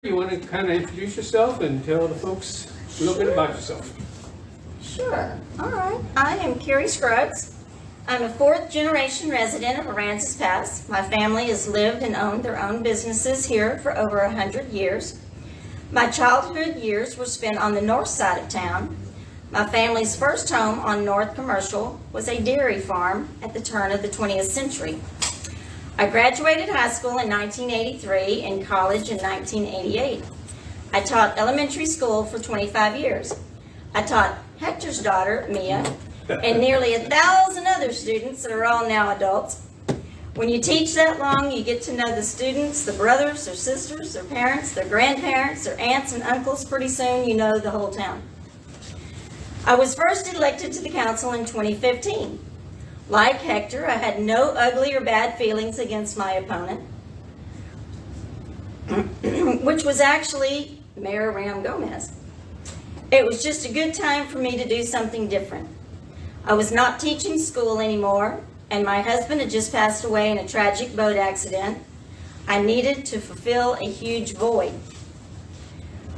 You want to kind of introduce yourself and tell the folks a little bit about yourself? Sure. All right. I am Carrie Scruggs. I'm a fourth-generation resident of Aransas Pass. My family has lived and owned their own businesses here for over 100 years. My childhood years were spent on the north side of town. My family's first home on North Commercial was a dairy farm at the turn of the 20th century. I graduated high school in 1983 and college in 1988. I taught elementary school for 25 years. I taught Hector's daughter, Mia, and nearly 1,000 other students that are all now adults. When you teach that long, you get to know the students, the brothers, their sisters, their parents, their grandparents, their aunts and uncles. Pretty soon you know the whole town. I was first elected to the council in 2015. Like Hector, I had no ugly or bad feelings against my opponent, which was actually Mayor Ram Gomez. It was just a good time for me to do something different. I was not teaching school anymore, and my husband had just passed away in a tragic boat accident. I needed to fulfill a huge void.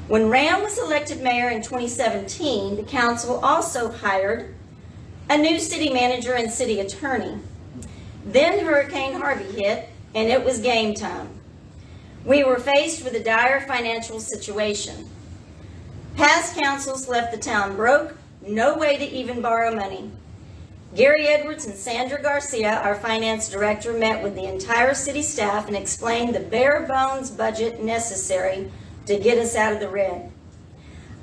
When Ram was elected mayor in 2017, the council also hired a new city manager and city attorney. Then Hurricane Harvey hit, and it was game time. We were faced with a dire financial situation. Past councils left the town broke, no way to even borrow money. Gary Edwards and Sandra Garcia, our finance director, met with the entire city staff and explained the bare bones budget necessary to get us out of the red.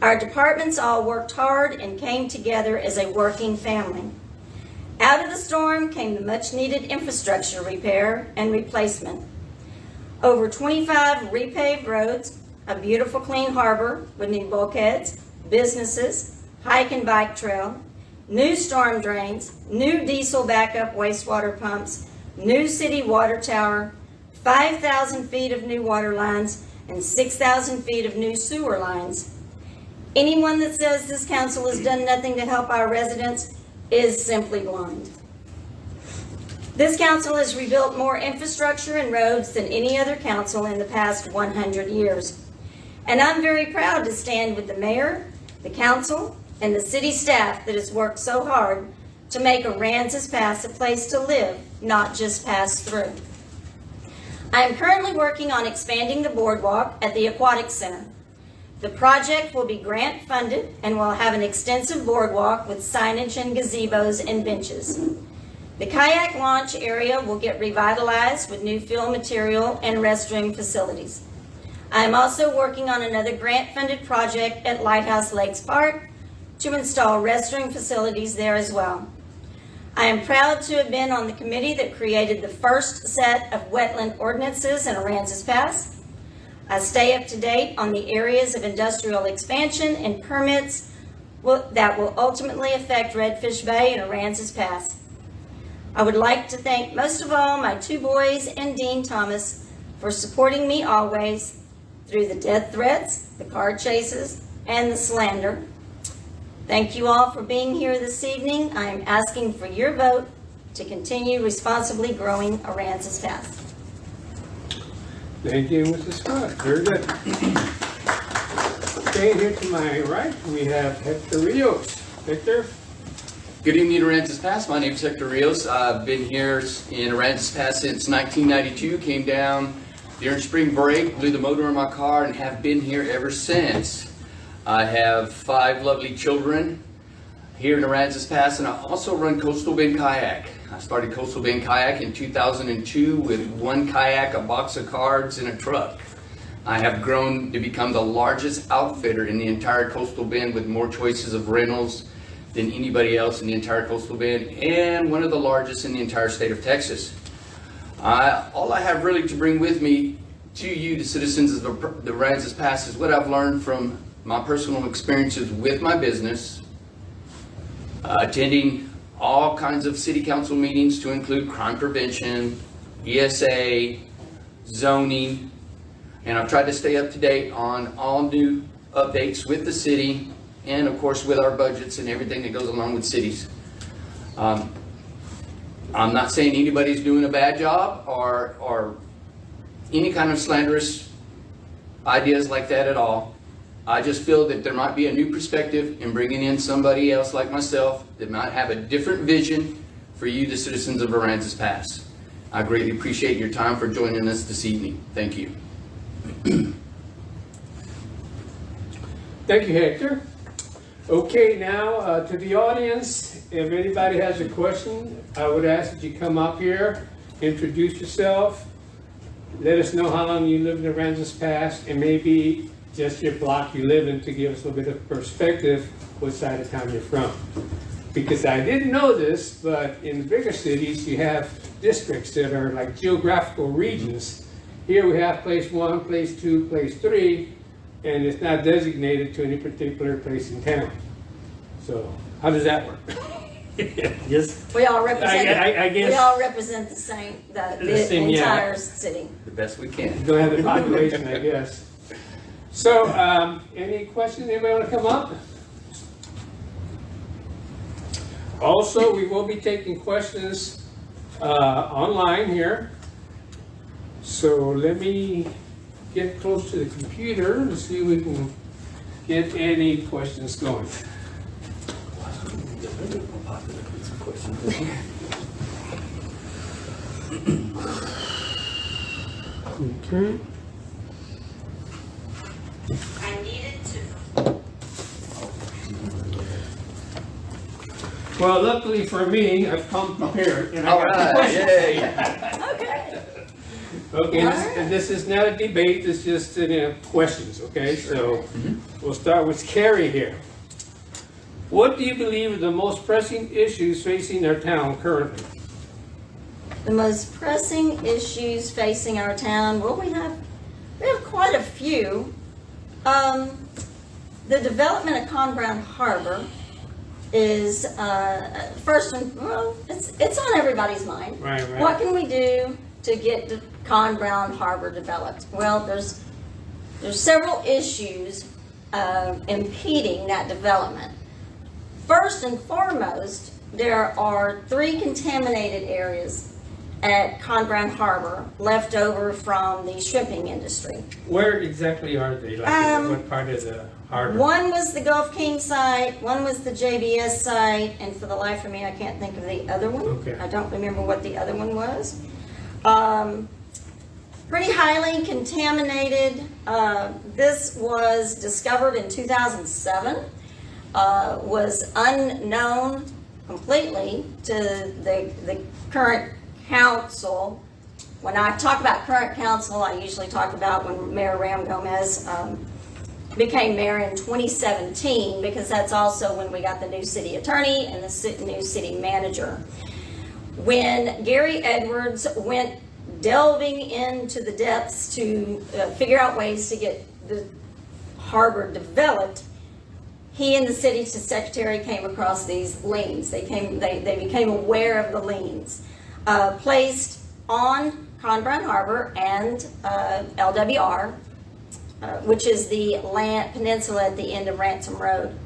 Our departments all worked hard and came together as a working family. Out of the storm came the much needed infrastructure repair and replacement. Over 25 repaved roads, a beautiful clean harbor with new bulkheads, businesses, hike and bike trail, new storm drains, new diesel backup wastewater pumps, new city water tower, 5,000 feet of new water lines, and 6,000 feet of new sewer lines. Anyone that says this council has done nothing to help our residents is simply blind. This council has rebuilt more infrastructure and roads than any other council in the past 100 years. And I'm very proud to stand with the mayor, the council, and the city staff that has worked so hard to make Aransas Pass a place to live, not just pass through. I am currently working on expanding the boardwalk at the Aquatic Center. The project will be grant funded and will have an extensive boardwalk with signage and gazebos and benches. The kayak launch area will get revitalized with new fill material and restroom facilities. I am also working on another grant funded project at Lighthouse Lakes Park to install restroom facilities there as well. I am proud to have been on the committee that created the first set of wetland ordinances in Aransas Pass. I stay up to date on the areas of industrial expansion and permits that will ultimately affect Redfish Bay and Aransas Pass. I would like to thank most of all my two boys and Dean Thomas for supporting me always through the death threats, the car chases, and the slander. Thank you all for being here this evening. I am asking for your vote to continue responsibly growing Aransas Pass. Thank you, Mrs. Scott. Very good. Okay, here to my right, we have Hector Rios. Hector? Good evening, Aransas Pass. My name is Hector Rios. I've been here in Aransas Pass since 1992. Came down during spring break, blew the motor in my car, and have been here ever since. I have 5 lovely children here in Aransas Pass, and I also run Coastal Bend Kayak. I started Coastal Bend Kayak in 2002 with 1 kayak, a box of cards, and a truck. I have grown to become the largest outfitter in the entire Coastal Bend with more choices of rentals than anybody else in the entire Coastal Bend, and one of the largest in the entire state of Texas. All I have really to bring with me to you, the citizens of the Aransas Pass, is what I've learned from my personal experiences with my business, attending all kinds of city council meetings to include crime prevention, ESA, zoning, and I've tried to stay up to date on all new updates with the city and of course with our budgets and everything that goes along with cities. I'm not saying anybody's doing a bad job or any kind of slanderous ideas like that at all. I just feel that there might be a new perspective in bringing in somebody else like myself that might have a different vision for you, the citizens of Aransas Pass. I greatly appreciate your time for joining us this evening. Thank you. Thank you, Hector. Okay, now to the audience, if anybody has a question, I would ask that you come up here, introduce yourself, let us know how long you lived in Aransas Pass, and maybe just your block you live in to give us a little bit of perspective what side of town you're from. Because I didn't know this, but in the bigger cities you have districts that are like geographical regions. Here we have place 1, place 2, place 3, and it's not designated to any particular place in town. So how does that work? Yes. We all represent. I guess we all represent the same, the same, entire city. The best we can. don't have the population, I guess. So, any questions? Anybody want to come up? Also, we will be taking questions online here. So let me get close to the computer and see if we can get any questions going. Okay. I needed to. Well, luckily for me, I've come prepared. And I All got right, questions. yay. Okay. Okay, All this, right. and this is not a debate, it's just questions, okay? So we'll start with Carrie here. What do you believe are the most pressing issues facing our town currently? The most pressing issues facing our town, well, we have quite a few. The development of Conground Harbor is first and well, it's on everybody's mind. Right. What can we do to get the Conground Harbor developed? Well, there's several issues impeding that development. First and foremost, there are 3 contaminated areas at Conground Harbor left over from the shrimping industry. Where exactly are they? Like what part of the harbor? One was the Gulf King site, one was the JBS site, and for the life of me, I can't think of the other one. Okay. I don't remember what the other one was. Pretty highly contaminated. This was discovered in 2007. Was unknown completely to the current council. When I talk about current council, I usually talk about when Mayor Ram Gomez became mayor in 2017, because that's also when we got the new city attorney and the new city manager. When Gary Edwards went delving into the depths to figure out ways to get the harbor developed, he and the city secretary came across these liens. They became aware of the liens placed on Conground Harbor and LWR, which is the land peninsula at the end of Ransom Road.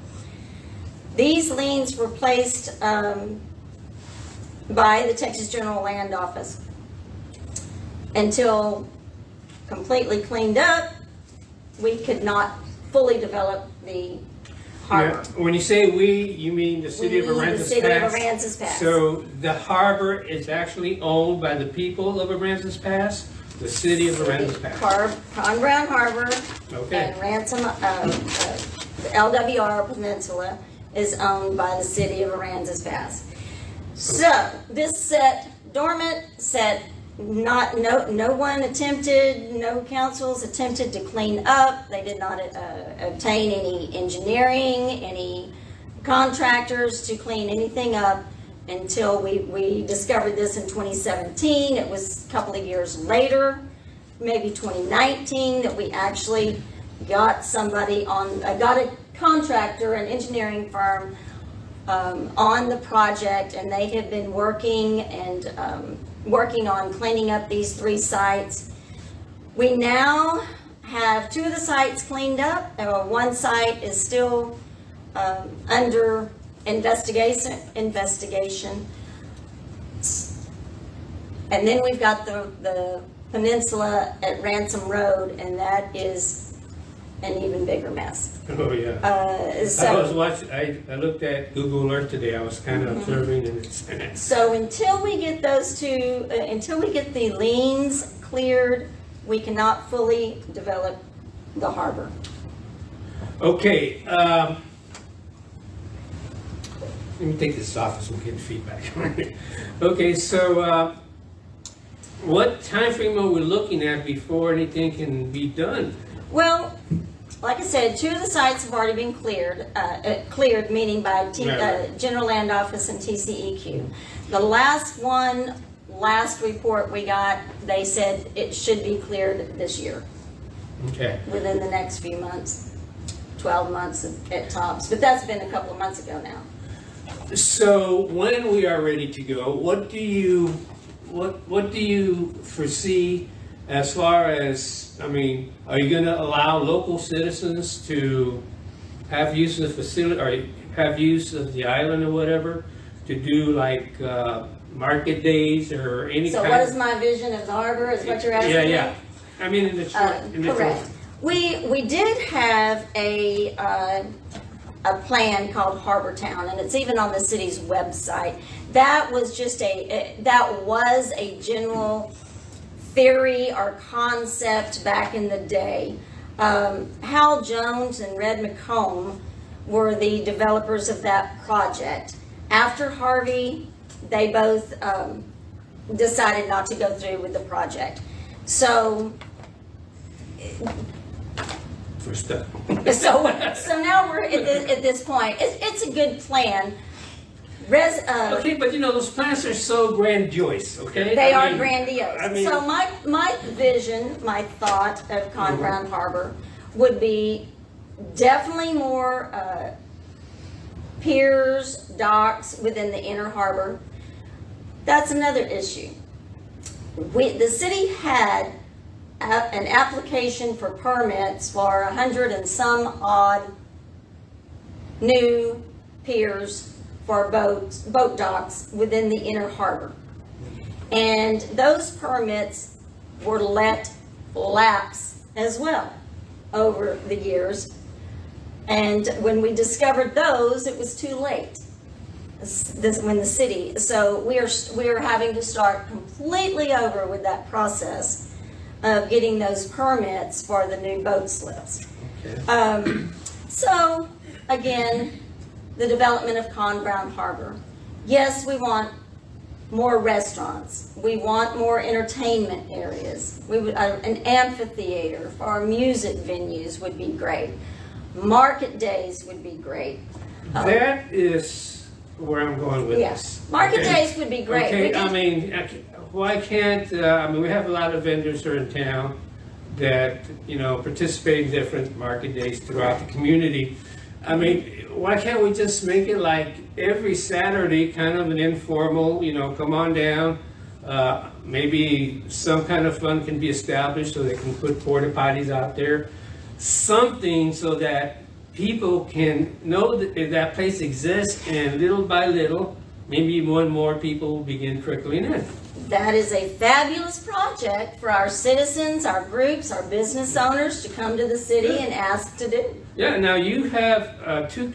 These liens were placed by the Texas General Land Office until completely cleaned up. We could not fully develop the harbor. Yeah. When you say we, you mean the city of Aransas Pass? The city of Aransas Pass. So the harbor is actually owned by the people of Aransas Pass? The city of Aransas Pass? Conground Harbor Okay. and Ransom, the LWR Peninsula is owned by the city of Aransas Pass. So this sat dormant, no one attempted, no councils attempted to clean up. They did not obtain any engineering, any contractors to clean anything up until we discovered this in 2017. It was a couple of years later, maybe 2019, that we actually got somebody got a contractor, an engineering firm on the project, and they have been working on cleaning up these 3 sites. We now have 2 of the sites cleaned up. One site is still under investigation. And then we've got the peninsula at Ransom Road, and that is an even bigger mess. Oh, yeah. I was So, watching, I looked at Google Earth today, I was kind of observing, and it's, so until we get those two, until we get the liens cleared, we cannot fully develop the harbor. okay, let me take this off so we get feedback. Okay, so, what time frame are we looking at before anything can be done? Well, like I said, two of the sites have already been cleared, meaning by General Land Office and TCEQ. The last report we got, they said it should be cleared this year, Okay. within the next few months, 12 months at tops. But that's been a couple of months ago now. So when we are ready to go, what do you foresee as far as, I mean, are you gonna allow local citizens to have use of the facility, or have use of the island or whatever, to do like, market days or any So kind what of? is my vision of the harbor, is what you're asking Yeah, me? yeah. I mean, in the short, Correct. We did have a plan called Harbor Town, and it's even on the city's website. That was just a general theory or concept back in the day. Hal Jones and Red McComb were the developers of that project. After Harvey, they both decided not to go through with the project. So for stuff. So now we're at this point. It's a good plan. Okay, but you know, those plans are so grandiose, okay? They I are mean, grandiose. I mean, So my vision, my thought of Conroe Harbor would be definitely more piers, docks within the inner harbor. That's another issue. The city had an application for permits for 100 and some odd new piers for boat docks within the inner harbor. And those permits were let lapse as well over the years. And when we discovered those, it was too late. When the city, so we are having to start completely over with that process of getting those permits for the new boat slips. Okay. So again, the development of Conroe Harbor. Yes, we want more restaurants. We want more entertainment areas. We would, an amphitheater for our music venues would be great. Market days would be great. That is where I'm going with this. Market Okay. days would be great. Okay, We I could- mean, why can't, I mean, we have a lot of vendors here in town that, you know, participate in different market days throughout the community. I mean, why can't we just make it like every Saturday, kind of an informal, you know, come on down. Maybe some kind of fund can be established so they can put porta potties out there. Something so that people can know that that place exists, and little by little, maybe more and more people will begin trickling in. That is a fabulous project for our citizens, our groups, our business owners to come to the city and ask to do. Yeah, now you have two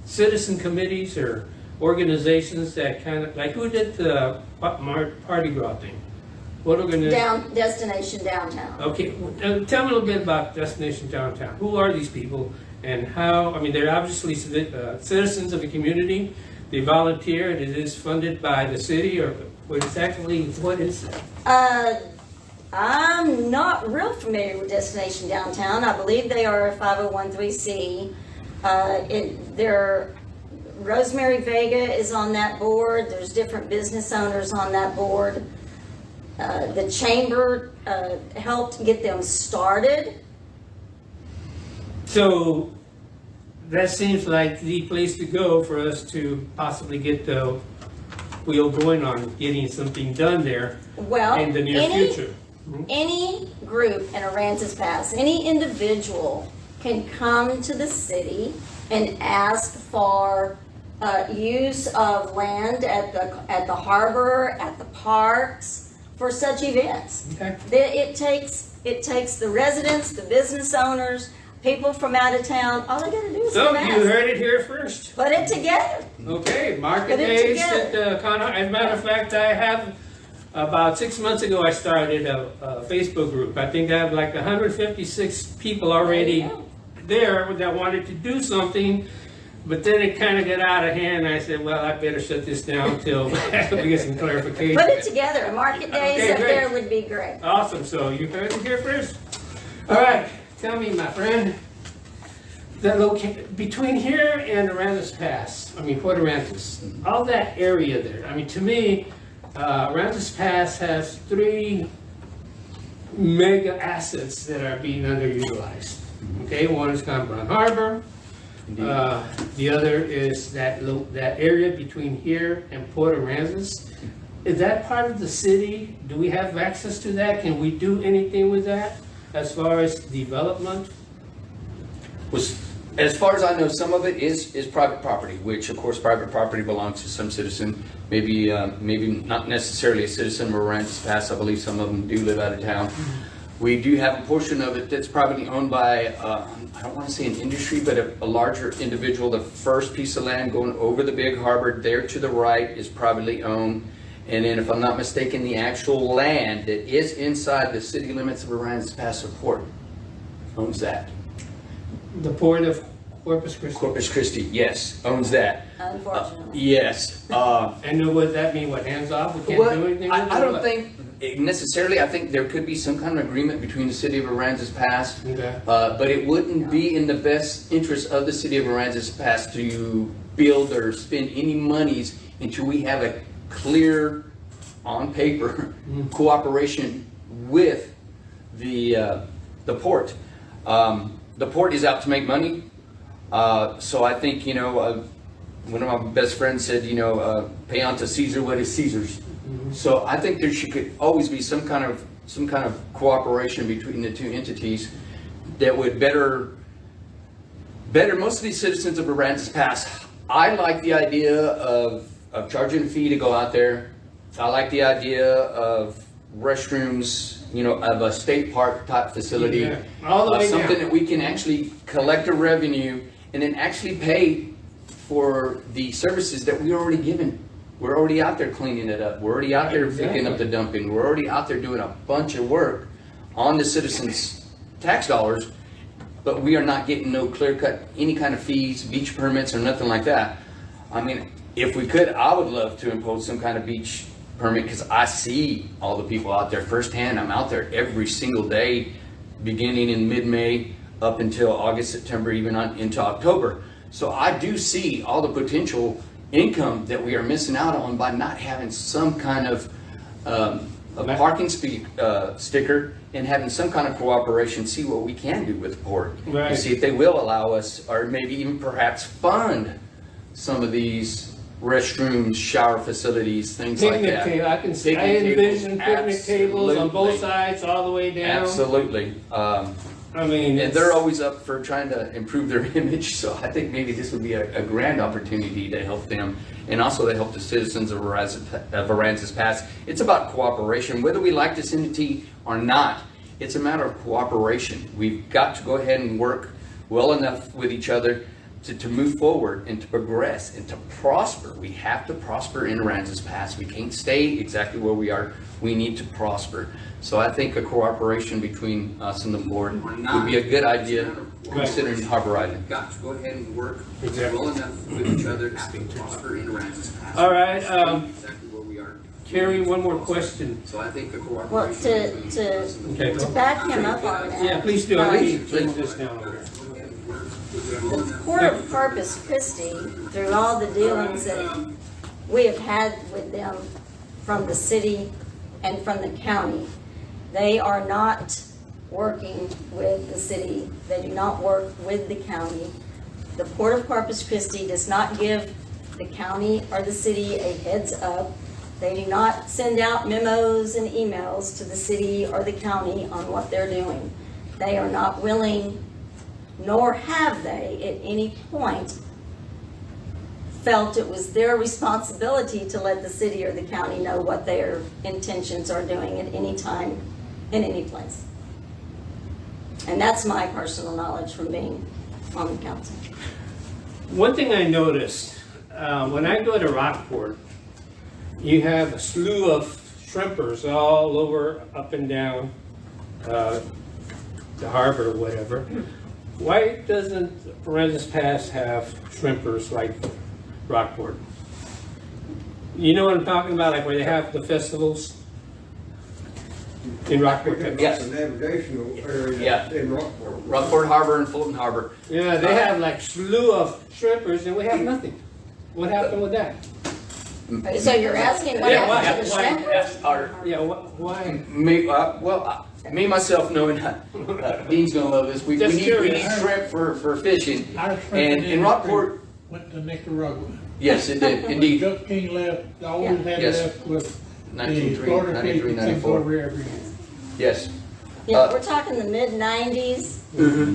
citizen committees or organizations that kind of, like who did the Mardi Gras thing? What organization? Destination Downtown. Okay, tell me a little bit about Destination Downtown. Who are these people and how, I mean, they're obviously citizens of the community. They volunteer, and it is funded by the city, or what is that? I'm not real familiar with Destination Downtown. I believe they are a 501(c). Rosemary Vega is on that board. There's different business owners on that board. The chamber helped get them started. So that seems like the place to go for us to possibly get the wheel going on getting something done there Well, in the near future. any group in Aransas Pass, any individual can come to the city and ask for use of land at the harbor, at the parks, for such events. Okay. It takes the residents, the business owners, people from out of town, all they gotta do is So come you ask. heard it here first. Put it together. Okay, market Put it days together. at Conroe. As a matter of fact, I have, about 6 months ago, I started a Facebook group. I think I have like 156 people already There you go. there that wanted to do something, but then it kind of got out of hand. And I said, well, I better shut this down until we get some clarification. Put it together. A market days Okay, up great. there would be great. Awesome, so you heard it here first? All right, tell me, my friend, the between here and Aransas Pass, Port Aransas, all that area there, to me, Aransas Pass has 3 mega assets that are being underutilized. Okay, one is Conroe Harbor, the other is that area between here and Port Aransas. Is that part of the city? Do we have access to that? Can we do anything with that as far as development? As far as I know, some of it is private property, which of course private property belongs to some citizen, maybe not necessarily a citizen of Aransas Pass. I believe some of them do live out of town. We do have a portion of it that's privately owned by, I don't want to say an industry, but a larger individual. The first piece of land going over the big harbor there to the right is privately owned. And then if I'm not mistaken, the actual land that is inside the city limits of Aransas Pass Port owns that. The port of Corpus Christi? Corpus Christi, yes, owns that. Unfortunately. Yes. And what does that mean? What, hands off? We can't Well, do anything with it? I or don't what? think necessarily. I think there could be some kind of agreement between the city of Aransas Pass, Okay. but it wouldn't be in the best interest of the city of Aransas Pass to build or spend any monies until we have a clear, on paper, cooperation with the port. The port is out to make money, so I think one of my best friends said, pay unto Caesar what is Caesar's. So I think there could always be some kind of cooperation between the two entities that would better most of these citizens of Aransas Pass. I like the idea of charging a fee to go out there. I like the idea of restrooms, of a state park type facility. Yeah, all the way something down. that we can actually collect a revenue and then actually pay for the services that we're already given. We're already out there cleaning it up. We're already out there picking up the dumping. We're already out there doing a bunch of work on the citizens' tax dollars, but we are not getting no clear cut, any kind of fees, beach permits or nothing like that. If we could, I would love to impose some kind of beach permit because I see all the people out there firsthand. I'm out there every single day, beginning in mid-May up until August, September, even into October. So I do see all the potential income that we are missing out on by not having some kind of a parking sticker and having some kind of cooperation, see what we can do with the port. Right. And see if they will allow us, or maybe even perhaps fund some of these restrooms, shower facilities, things like Picnic that. table, I can see, I Picnic tables, envision picnic tables on both absolutely. sides, all the way down. Absolutely. And It's- they're always up for trying to improve their image, so I think maybe this would be a grand opportunity to help them, and also to help the citizens of Aransas Pass. It's about cooperation, whether we like this entity or not. It's a matter of cooperation. We've got to go ahead and work well enough with each other to move forward and to progress and to prosper. We have to prosper in Aransas Pass. We can't stay exactly where we are. We need to prosper. So I think a cooperation between us and the board would be a good idea, considering Harbor Island. Got to go ahead and work Exactly. well enough with each other to prosper in Aransas Pass. All right, Exactly where we are. Carrie, one more question. So I think the Well, cooperation. Okay, to back him up on that. Yeah, please do. I need to move this down over. The Port of Corpus Christi, through all the dealings that we have had with them from the city and from the county, they are not working with the city. They do not work with the county. The Port of Corpus Christi does not give the county or the city a heads up. They do not send out memos and emails to the city or the county on what they're doing. They are not willing, nor have they at any point felt it was their responsibility to let the city or the county know what their intentions are doing at any time, in any place. And that's my personal knowledge from being on the council. One thing I noticed, when I go to Rockport, you have a slew of shrimpers all over, up and down the harbor or whatever. Why doesn't Aransas Pass have shrimpers like Rockport? You know what I'm talking about, like where they have the festivals in Rockport? Yes. The navigational area Yeah. in Rockport. Rockport Harbor and Fulton Harbor. Yeah, they have like slew of shrimpers and we have nothing. What happened with that? So you're asking what Yeah, happened to the why- shrimpers? Yeah, why? Me myself knowing Dean's gonna love this. We Just need curious. shrimp for fishing. Our shrimp And in Rockport, went to Nicaragua. yes, it did, When indeed. Judge King left, all we had Yes. left was the 93, Florida 93, Creek that comes 94. over every year. Yes, Yeah, we're talking the mid-90s.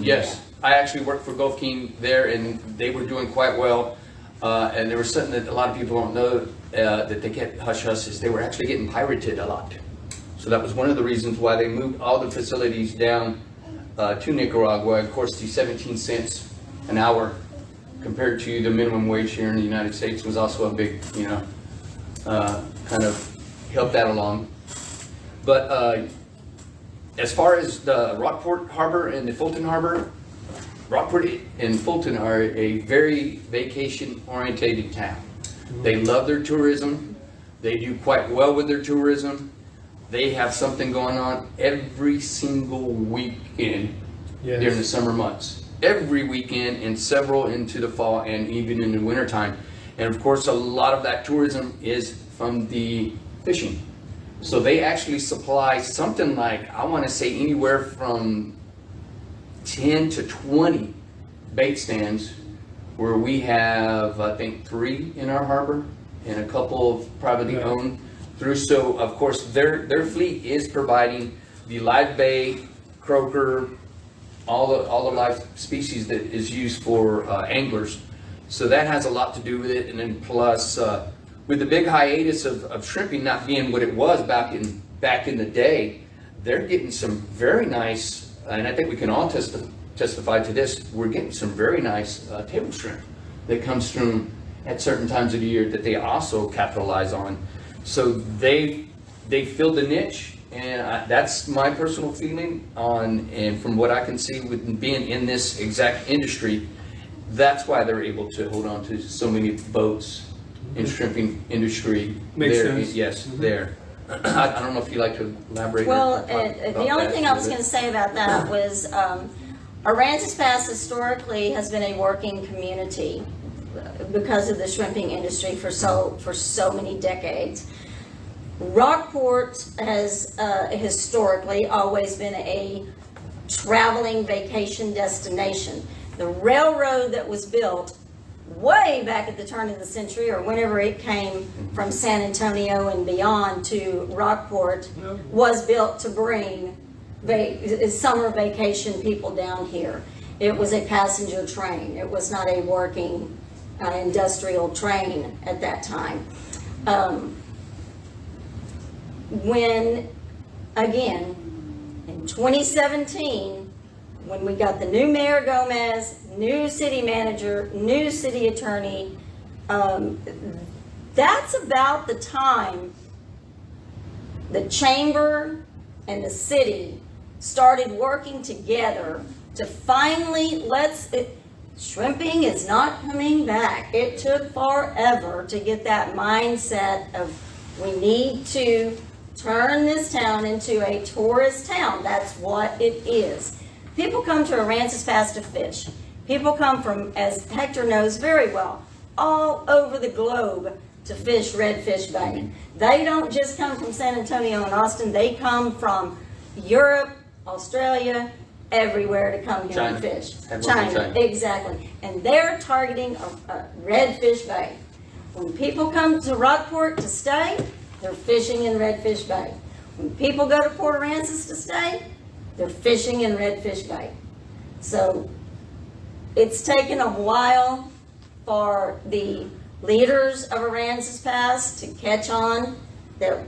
yes. I actually worked for Gulf King there and they were doing quite well. And there was something that a lot of people don't know, that they get hush-hush, is they were actually getting pirated a lot. So that was one of the reasons why they moved all the facilities down to Nicaragua. Of course, the 17 cents an hour compared to the minimum wage here in the United States was also a big, kind of helped that along. But as far as the Rockport Harbor and the Fulton Harbor, Rockport and Fulton are a very vacation-oriented town. They love their tourism. They do quite well with their tourism. They have something going on every single weekend during the summer months. Every weekend and several into the fall and even in the wintertime. And of course, a lot of that tourism is from the fishing. So they actually supply something like, I want to say anywhere from 10 to 20 bait stands where we have, I think, 3 in our harbor and a couple of privately owned through. So of course their fleet is providing the live bait, croaker, all the live species that is used for anglers. So that has a lot to do with it. And then plus with the big hiatus of shrimping not being what it was back in the day, they're getting some very nice, and I think we can all testify to this, we're getting some very nice table shrimp that comes through at certain times of the year that they also capitalize on. So they filled the niche, and that's my personal feeling on, and from what I can see with being in this exact industry, that's why they're able to hold on to so many boats in shrimping industry. Makes there. sense. Yes, there. I don't know if you'd like to elaborate. Well, or talk about the only that thing a I was little going to bit. say about that was Aransas Pass historically has been a working community because of the shrimping industry for so many decades. Rockport has historically always been a traveling vacation destination. The railroad that was built way back at the turn of the century, or whenever it came from San Antonio and beyond to Rockport, was built to bring summer vacation people down here. It was a passenger train. It was not a working industrial train at that time. When, again, in 2017, when we got the new Mayor Gomez, new city manager, new city attorney, that's about the time the chamber and the city started working together to finally shrimping is not coming back. It took forever to get that mindset of we need to turn this town into a tourist town. That's what it is. People come to Aransas Pass to fish. People come from, as Hector knows very well, all over the globe to fish redfish bay. They don't just come from San Antonio and Austin. They come from Europe, Australia, everywhere to come here China. and fish. Had one from China. Exactly. And they're targeting a redfish bay. When people come to Rockport to stay, they're fishing in Redfish Bay. When people go to Port Aransas to stay, they're fishing in Redfish Bay. So it's taken a while for the leaders of Aransas Pass to catch on that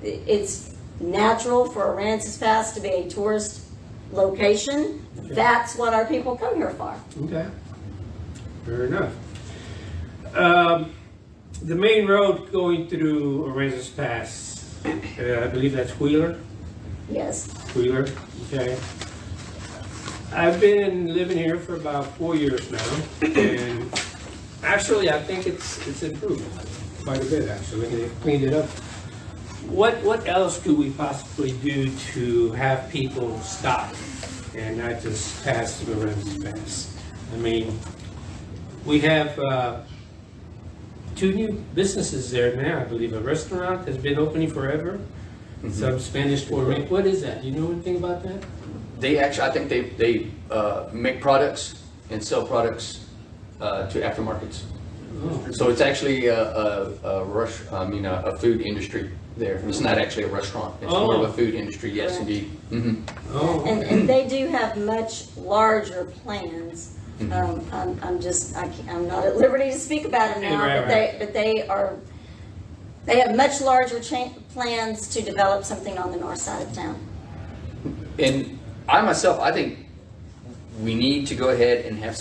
it's natural for Aransas Pass to be a tourist location. That's what our people come here for. Okay, fair enough. The main road going through Aransas Pass, I believe that's Wheeler? Yes. Wheeler, okay. I've been living here for about 4 years now, and actually, I think it's improved quite a bit, actually. They've cleaned it up. What else could we possibly do to have people stop and not just pass through Aransas Pass? I mean, we have 2 new businesses there now, I believe. A restaurant has been opening forever. Some Spanish for rent. What is that? Do you know anything about that? They actually, I think they make products and sell products to aftermarkets. Oh. So it's actually a food industry there. It's not actually a restaurant. It's more of a food industry. Yes, Correct. indeed. Mm-hmm. Oh, okay. And they do have much larger plans. Mhm. I'm not at liberty to speak about it now, Right, but they have much larger plans to develop something on the north side of town. And I think we need to go ahead and have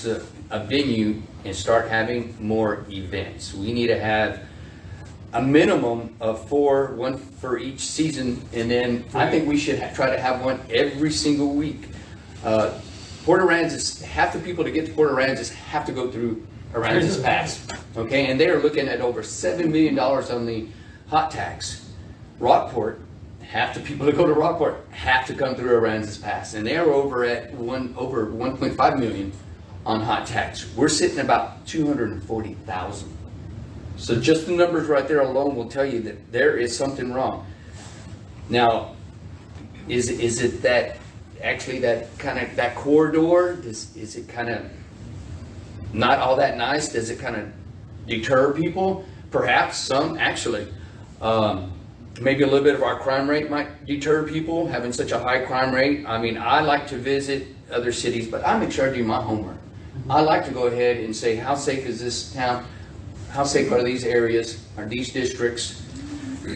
a venue and start having more events. We need to have a minimum of 4, one for each season, and then I think we should try to have one every single week. Port Aransas, half the people to get to Port Aransas have to go through Aransas Pass, okay? And they are looking at over $7 million on the hot tax. Rockport, half the people that go to Rockport have to come through Aransas Pass, and they are over at over 1.5 million on hot tax. We're sitting about 240,000. So just the numbers right there alone will tell you that there is something wrong. Now, is it that actually that corridor is it kind of not all that nice? Does it kind of deter people? Perhaps some actually. Maybe a little bit of our crime rate might deter people, having such a high crime rate. I mean, I like to visit other cities, but I make sure I do my homework. I like to go ahead and say, how safe is this town? How safe are these areas? Are these districts?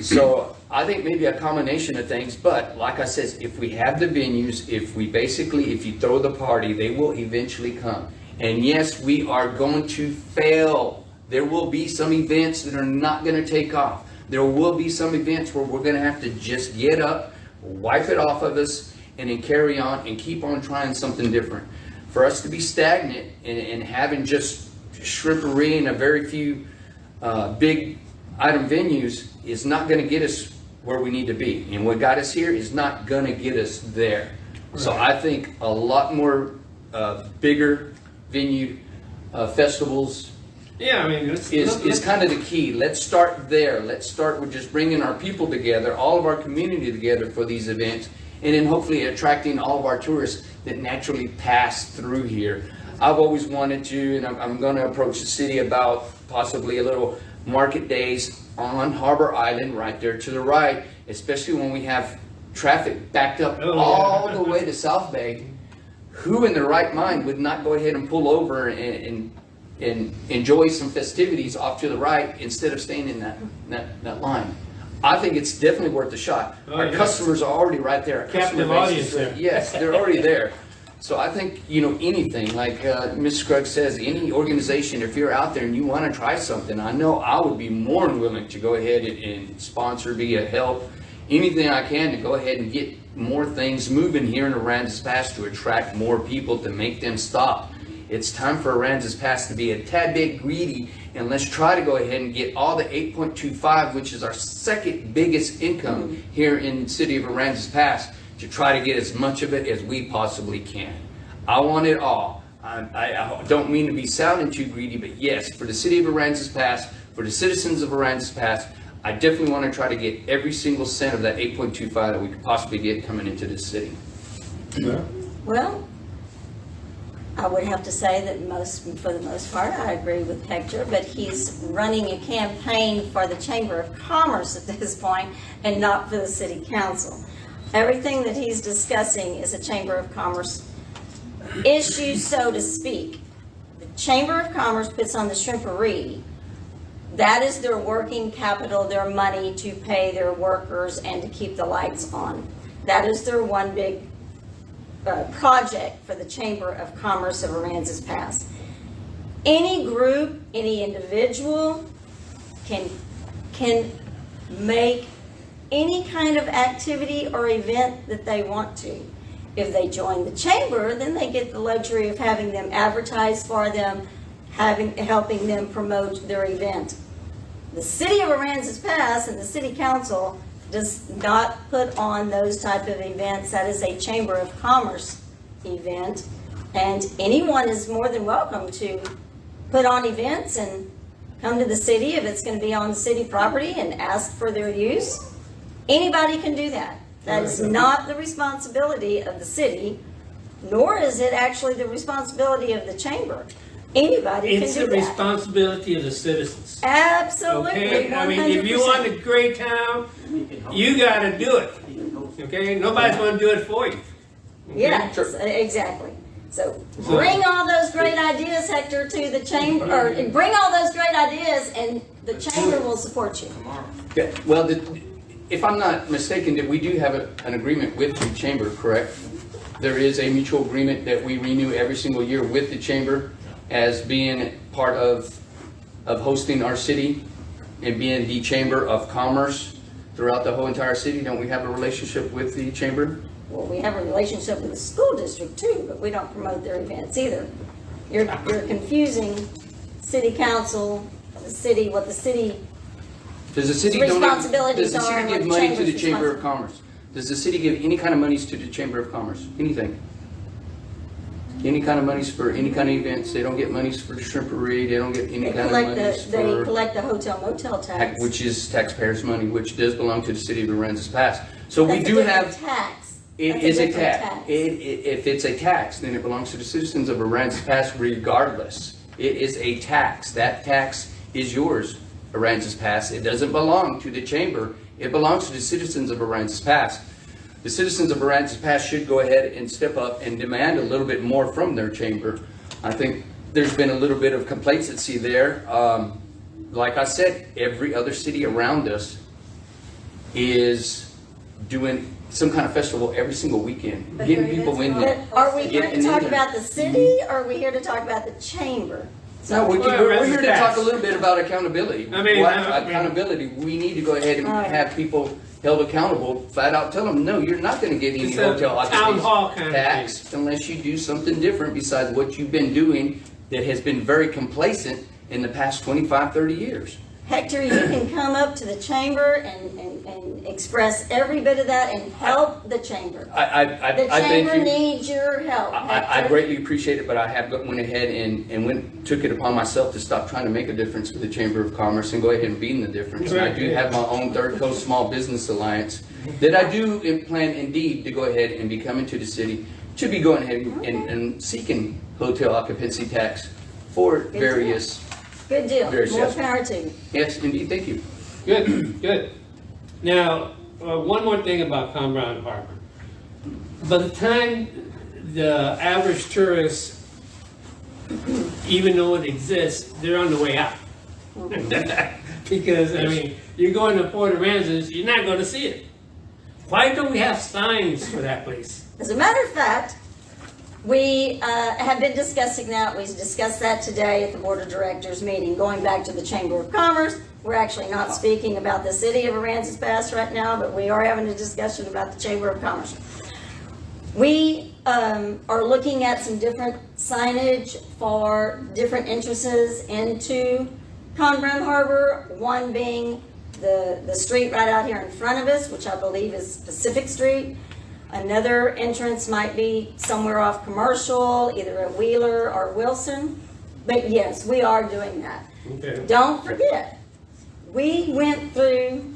So I think maybe a combination of things, but like I said, if we have the venues, if you throw the party, they will eventually come. And yes, we are going to fail. There will be some events that are not going to take off. There will be some events where we're going to have to just get up, wipe it off of us, and then carry on and keep on trying something different. For us to be stagnant and having just shrimpery and a very few big item venues is not going to get us where we need to be. And what got us here is not going to get us there. Right. So I think a lot more bigger venue festivals yeah, I mean, is kind of the key. Let's start there. Let's start with just bringing our people together, all of our community together for these events, and then hopefully attracting all of our tourists that naturally pass through here. I've always wanted to, and I'm going to approach the city about possibly a little market days on Harbor Island right there to the right, especially when we have traffic backed up all the way to South Bay. Who in their right mind would not go ahead and pull over and enjoy some festivities off to the right instead of staying in that line? I think it's definitely worth a shot. Our customers are already right there. Captive audience there. Yes, they're already there. So I think, anything, like Ms. Scruggs says, any organization, if you're out there and you want to try something, I know I would be more than willing to go ahead and sponsor, be a help, anything I can to go ahead and get more things moving here in Aransas Pass to attract more people, to make them stop. It's time for Aransas Pass to be a tad bit greedy, and let's try to go ahead and get all the 8.25, which is our second biggest income here in the city of Aransas Pass, to try to get as much of it as we possibly can. I want it all. I don't mean to be sounding too greedy, but yes, for the city of Aransas Pass, for the citizens of Aransas Pass, I definitely want to try to get every single cent of that 8.25 that we could possibly get coming into this city. Yeah. Well, I would have to say that for the most part, I agree with Hector, but he's running a campaign for the Chamber of Commerce at this point and not for the City Council. Everything that he's discussing is a Chamber of Commerce issue, so to speak. The Chamber of Commerce puts on the shrimpery, That is their working capital, their money to pay their workers and to keep the lights on. That is their one big project for the Chamber of Commerce of Aransas Pass. Any group, any individual can make any kind of activity or event that they want to. If they join the chamber, then they get the luxury of having them advertise for them, helping them promote their event. The city of Aransas Pass and the city council does not put on those type of events. That is a Chamber of Commerce event, and anyone is more than welcome to put on events and come to the city if it's going to be on city property and ask for their use. Anybody can do that. That is not the responsibility of the city, nor is it actually the responsibility of the chamber. Anybody can It's do the that. responsibility of the citizens. Absolutely, Okay, I mean, if you want a 100%. great town, you gotta do it. Okay, nobody's gonna do it for you. Okay? Yeah, exactly. So bring all those great ideas, Hector, to the chamber, or bring all those great ideas and the chamber will support you. Yeah, well, if I'm not mistaken, that we do have an agreement with the chamber, correct? There is a mutual agreement that we renew every single year with the chamber as being part of hosting our city and being the Chamber of Commerce throughout the whole entire city. Don't we have a relationship with the chamber? Well, we have a relationship with the school district too, but we don't promote their events either. You're confusing city council, the city, what the city, Does the city responsibilities does the are city and give what the money to the chamber's Chamber of Commerce? Does the city give any kind of monies to the Chamber of Commerce? Anything? Any kind of monies for any kind of events? They don't get monies for the shrimpery, they don't get any they kind of collect monies the, they for, collect the hotel motel tax. which is taxpayers' money, which does belong to the city of Aransas Pass. So we That's a do different have, tax. it That's is a different tax. If it's a tax, then it belongs to the citizens of Aransas Pass regardless. It is a tax. That tax is yours, Aransas Pass. It doesn't belong to the chamber. It belongs to the citizens of Aransas Pass. The citizens of Aransas Pass should go ahead and step up and demand a little bit more from their chamber. I think there's been a little bit of complacency there. Like I said, every other city around us is doing some kind of festival every single weekend, getting people in But there. are we here to Getting talk in there. about the city, or are we here to talk about the chamber? No, we're Well, here to that's- talk a little bit about accountability. I mean, Accountability, we need to go ahead and All right. have people held accountable, flat out tell them, no, you're not gonna get any It's a hotel town hall occupancy kind of tax unless you do something different besides what you've been doing that has been very complacent in the past 25, 30 years. Hector, you can come up to the chamber and express every bit of that and help the chamber. The I thank chamber you. needs your help, I Hector. greatly appreciate it, but I have went ahead and took it upon myself to stop trying to make a difference for the Chamber of Commerce and go ahead and be in the difference. And I do have my own Third Coast Small Business Alliance that I do plan indeed to go ahead and be coming to the city to be going ahead and seeking hotel occupancy tax for deal. various. Good deal. Very More successful. power to you. Yes, indeed. Thank you. Good, good. Now, one more thing about Combrand Harbor. By the time the average tourist, even though it exists, they're on the way out. Because, I mean, you're going to Port Aransas, you're not going to see it. Why don't we have signs for that place? As a matter of fact, we have been discussing that. We discussed that today at the Board of Directors meeting. Going back to the Chamber of Commerce, we're actually not speaking about the city of Aransas Pass right now, but we are having a discussion about the Chamber of Commerce. We are looking at some different signage for different entrances into Conbrand Harbor, one being the street right out here in front of us, which I believe is Pacific Street. Another entrance might be somewhere off Commercial, either at Wheeler or Wilson. But yes, we are doing that. Okay. Don't forget, we went through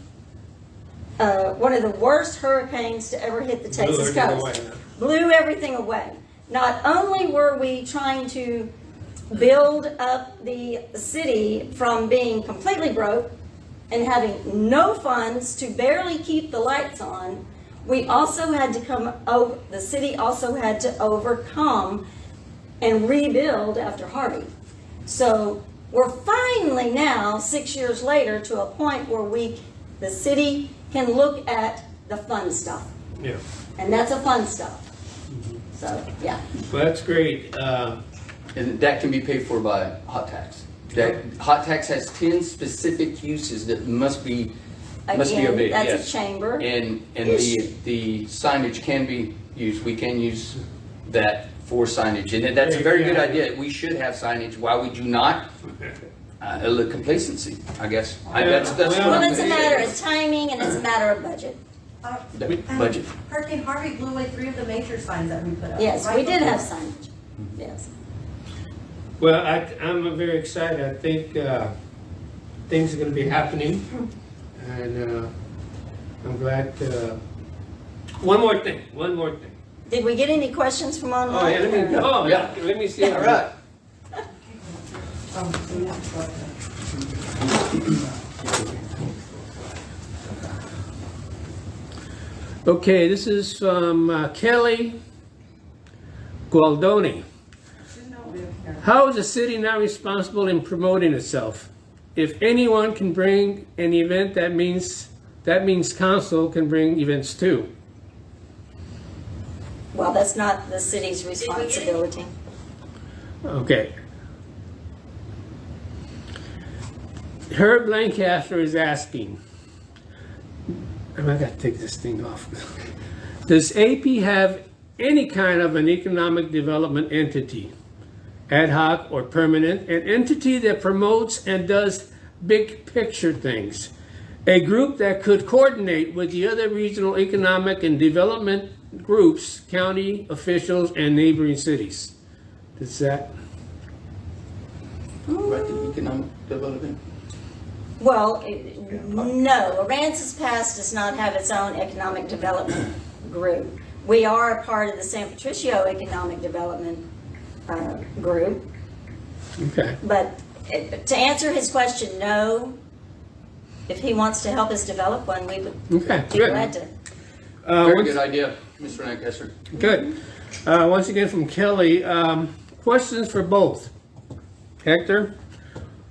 one of the worst hurricanes to ever hit the Texas Blew everything coast. away. Blew everything away. Not only were we trying to build up the city from being completely broke and having no funds to barely keep the lights on, we also had to the city also had to overcome and rebuild after Harvey. So We're finally now, 6 years later, to a point where the city can look at the fun stuff. Yeah. And that's a fun stuff. So, yeah. Well, that's great. And that can be paid for by hot tax. That hot tax has 10 specific uses that must be Again, obeyed. that's Yes. a chamber. And issue. the signage can be used. We can use that for signage, and that's a very good idea. We should have signage. Why would you not? A little complacency, I guess. That's Well, what Well, I'm it's a gonna matter say. of timing and it's a matter of budget. The budget. Hurricane Harvey blew away 3 of the major signs that we put up. Yes, right we did have before. signage. Yes. Well, I'm very excited. I think things are going to be happening, and I'm glad. One more thing. Did we get any questions from online? Oh, yeah, let me. or- Oh, Yeah. let me see. All right. Okay, this is from Kelly Gualdoni. How is the city not responsible in promoting itself? If anyone can bring an event, that means council can bring events too. Well, that's not the city's responsibility. Okay. Herb Lancaster is asking, I gotta take this thing off. Does AP have any kind of an economic development entity, ad hoc or permanent, an entity that promotes and does big picture things? A group that could coordinate with the other regional economic and development groups, county officials, and neighboring cities? Does that? Right, the economic development. Well, no, Aransas Pass does not have its own economic development group. We are a part of the San Patricio Economic Development Group, Okay. but to answer his question, no. If he wants to help us develop one, we would Okay, be good. glad to. Very Once- good idea, Mr. Lancaster. Good. Once again from Kelly, questions for both. Hector,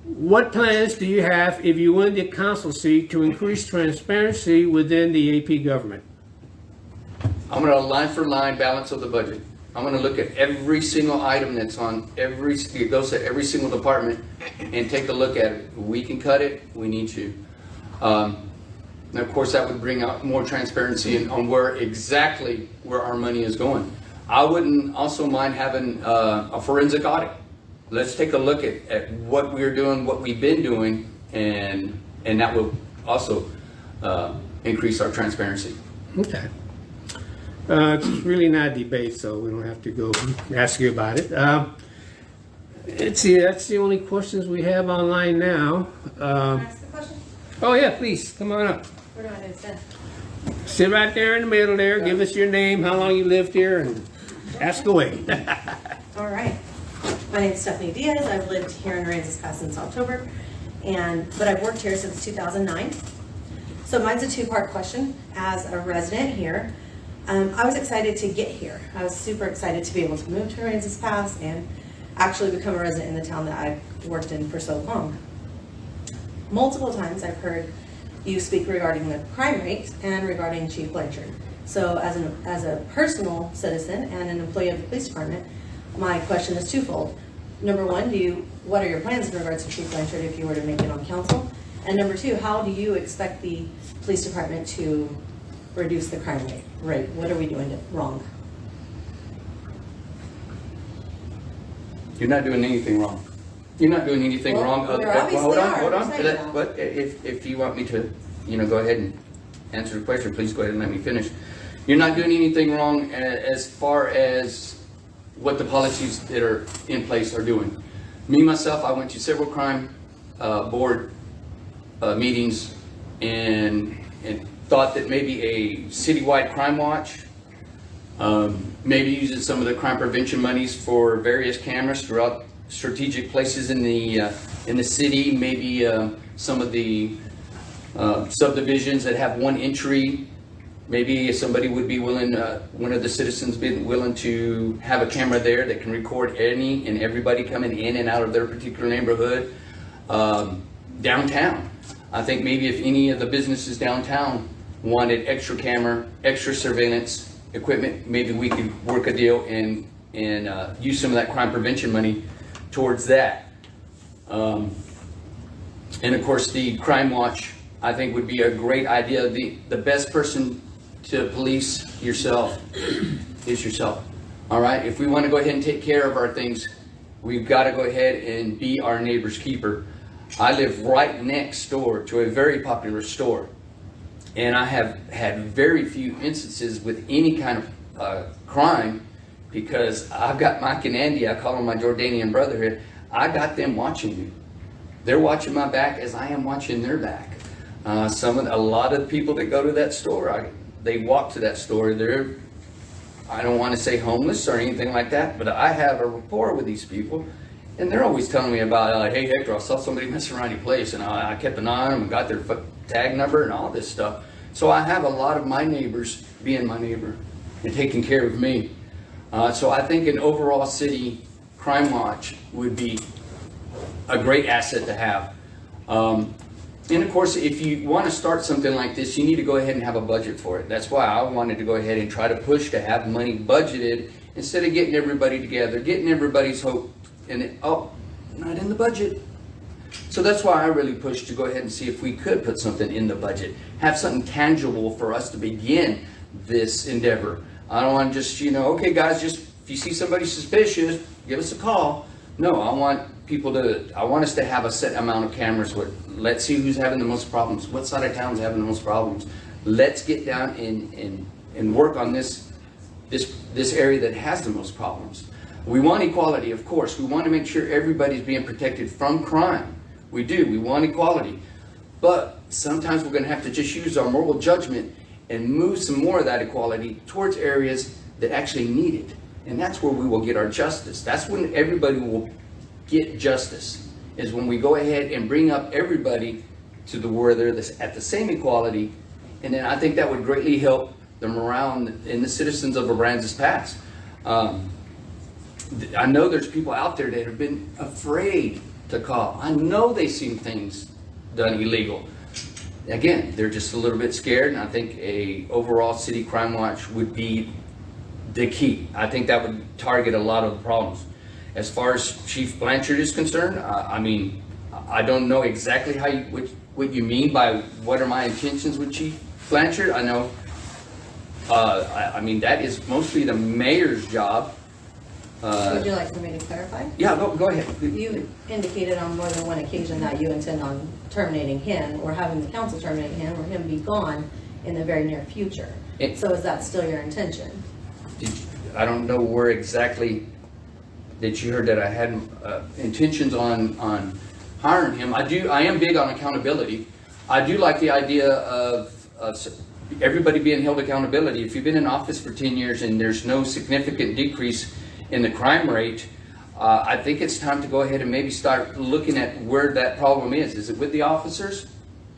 what plans do you have if you win the council seat to increase transparency within the AP government? I'm gonna line for line balance of the budget. I'm gonna look at every single item that's on it goes to every single department and take a look at it. We can cut it, we need to. And of course, that would bring out more transparency on exactly where our money is going. I wouldn't also mind having a forensic audit. Let's take a look at what we're doing, what we've been doing, and that will also increase our transparency. Okay. It's really not a debate, so we don't have to go ask you about it. Let's see, that's the only questions we have online now. Can I ask the question? Oh yeah, please, come on up. Where do I do this? Sit right there in the middle there, give us your name, how long you lived here, and ask away. All right. My name is Stephanie Diaz. I've lived here in Aransas Pass since October, but I've worked here since 2009. So mine's a two-part question. As a resident here, I was excited to get here. I was super excited to be able to move to Aransas Pass and actually become a resident in the town that I've worked in for so long. Multiple times I've heard you speak regarding the crime rate and regarding Chief Blanchard. So as a personal citizen and an employee of the police department, my question is twofold. Number one, what are your plans in regards to Chief Blanchard if you were to make it on council? And number two, how do you expect the police department to reduce the crime rate? What are we doing wrong? You're not doing anything wrong. You're not doing anything Well, wrong. there obviously are. Hold on. You're saying that. But if you want me to, go ahead and answer the question, please go ahead and let me finish. You're not doing anything wrong as far as what the policies that are in place are doing. Me, myself, I went to several crime board meetings and thought that maybe a citywide crime watch, maybe using some of the crime prevention monies for various cameras throughout strategic places in the city, maybe some of the subdivisions that have one entry. Maybe somebody would be willing, one of the citizens be willing to have a camera there that can record any and everybody coming in and out of their particular neighborhood. Downtown, I think maybe if any of the businesses downtown wanted extra camera, extra surveillance equipment, maybe we could work a deal and use some of that crime prevention money towards that. And of course, the Crime Watch, I think, would be a great idea. The best person to police yourself is yourself. All right, if we want to go ahead and take care of our things, we've got to go ahead and be our neighbor's keeper. I live right next door to a very popular store, and I have had very few instances with any kind of crime, because I've got Mike and Andy, I call them my Jordanian brotherhood. I got them watching me. They're watching my back as I am watching their back. A lot of people that go to that store, they walk to that store. They're, I don't want to say homeless or anything like that, but I have a rapport with these people, and they're always telling me about, hey Hector, I saw somebody messing around your place, and I kept an eye on them and got their tag number and all this stuff. So I have a lot of my neighbors being my neighbor and taking care of me. So I think an overall city crime watch would be a great asset to have. And of course, if you want to start something like this, you need to go ahead and have a budget for it. That's why I wanted to go ahead and try to push to have money budgeted instead of getting everybody together, getting everybody's hope, and not in the budget. So that's why I really pushed to go ahead and see if we could put something in the budget, have something tangible for us to begin this endeavor. I don't want to just, okay guys, just if you see somebody suspicious, give us a call. No, I want us to have a set amount of cameras where, let's see who's having the most problems, what side of town is having the most problems. Let's get down and work on this area that has the most problems. We want equality, of course. We want to make sure everybody's being protected from crime. We do, we want equality. But sometimes we're going to have to just use our moral judgment and move some more of that equality towards areas that actually need it. And that's where we will get our justice. That's when everybody will get justice, is when we go ahead and bring up everybody to where they're at the same equality. And then I think that would greatly help the morale and the citizens of Aransas Pass. I know there's people out there that have been afraid to call. I know they've seen things done illegal. Again, they're just a little bit scared, and I think a overall city crime watch would be the key. I think that would target a lot of the problems. As far as Chief Blanchard is concerned, I don't know exactly what you mean by what are my intentions with Chief Blanchard. I know, that is mostly the mayor's job. Would you like for me to clarify? Yeah, go ahead. You indicated on more than one occasion that you intend on terminating him, or having the council terminate him, or him be gone in the very near future. So is that still your intention? I don't know where exactly that you heard that I had intentions on hiring him. I am big on accountability. I do like the idea of everybody being held accountability. If you've been in office for 10 years and there's no significant decrease in the crime rate, I think it's time to go ahead and maybe start looking at where that problem is. Is it with the officers?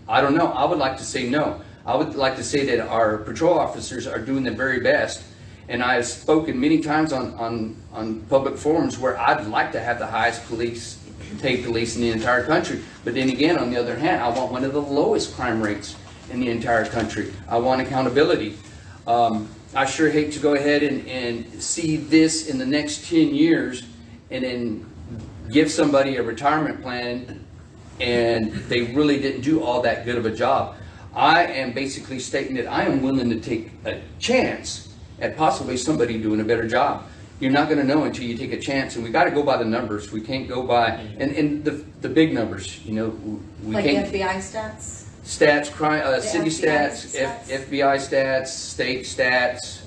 I don't know. I would like to say no. I would like to say that our patrol officers are doing their very best. And I have spoken many times on public forums where I'd like to have the highest paid police in the entire country. But then again, on the other hand, I want one of the lowest crime rates in the entire country. I want accountability. I sure hate to go ahead and see this in the next 10 years and then give somebody a retirement plan and they really didn't do all that good of a job. I am basically stating that I am willing to take a chance at possibly somebody doing a better job. You're not going to know until you take a chance, and we got to go by the numbers. We can't go by and the big numbers. We Like can't. FBI stats? Stats, crime, city FBI stats, FBI stats, state stats.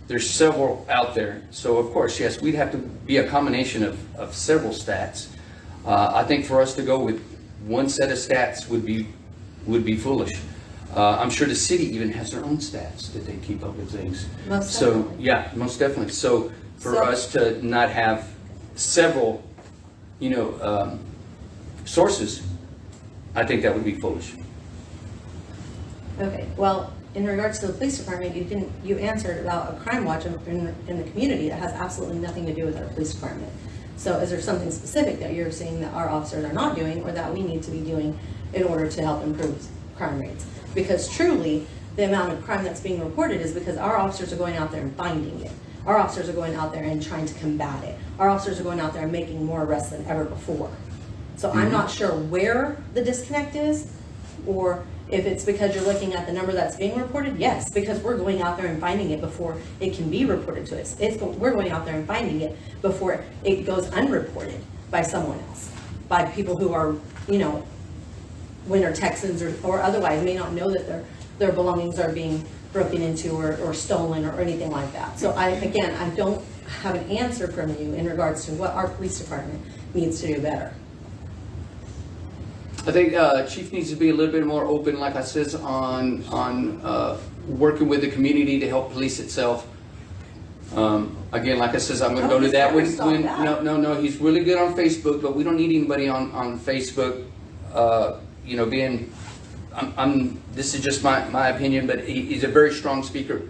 There's several out there. So of course, yes, we'd have to be a combination of several stats. I think for us to go with one set of stats would be foolish. I'm sure the city even has their own stats that they keep up with things. Most So definitely. yeah, most definitely. So for So- us to not have several, sources, I think that would be foolish. Okay, well, in regards to the police department, you answered about a crime watch in the community that has absolutely nothing to do with our police department. So is there something specific that you're seeing that our officers are not doing or that we need to be doing in order to help improve crime rates? Because truly, the amount of crime that's being reported is because our officers are going out there and finding it. Our officers are going out there and trying to combat it. Our officers are going out there and making more arrests than ever before. So I'm not sure where the disconnect is, or if it's because you're looking at the number that's being reported. Yes, because we're going out there and finding it before it can be reported to us. We're going out there and finding it before it goes unreported by someone else, by people who are, winter Texans or otherwise may not know that their belongings are being broken into or stolen or anything like that. So I don't have an answer from you in regards to what our police department needs to do better. I think Chief needs to be a little bit more open, like I says, on working with the community to help police itself. Again, like I says, I'm going to go to that when he's really good on Facebook, but we don't need anybody on Facebook. This is just my opinion, but he's a very strong speaker.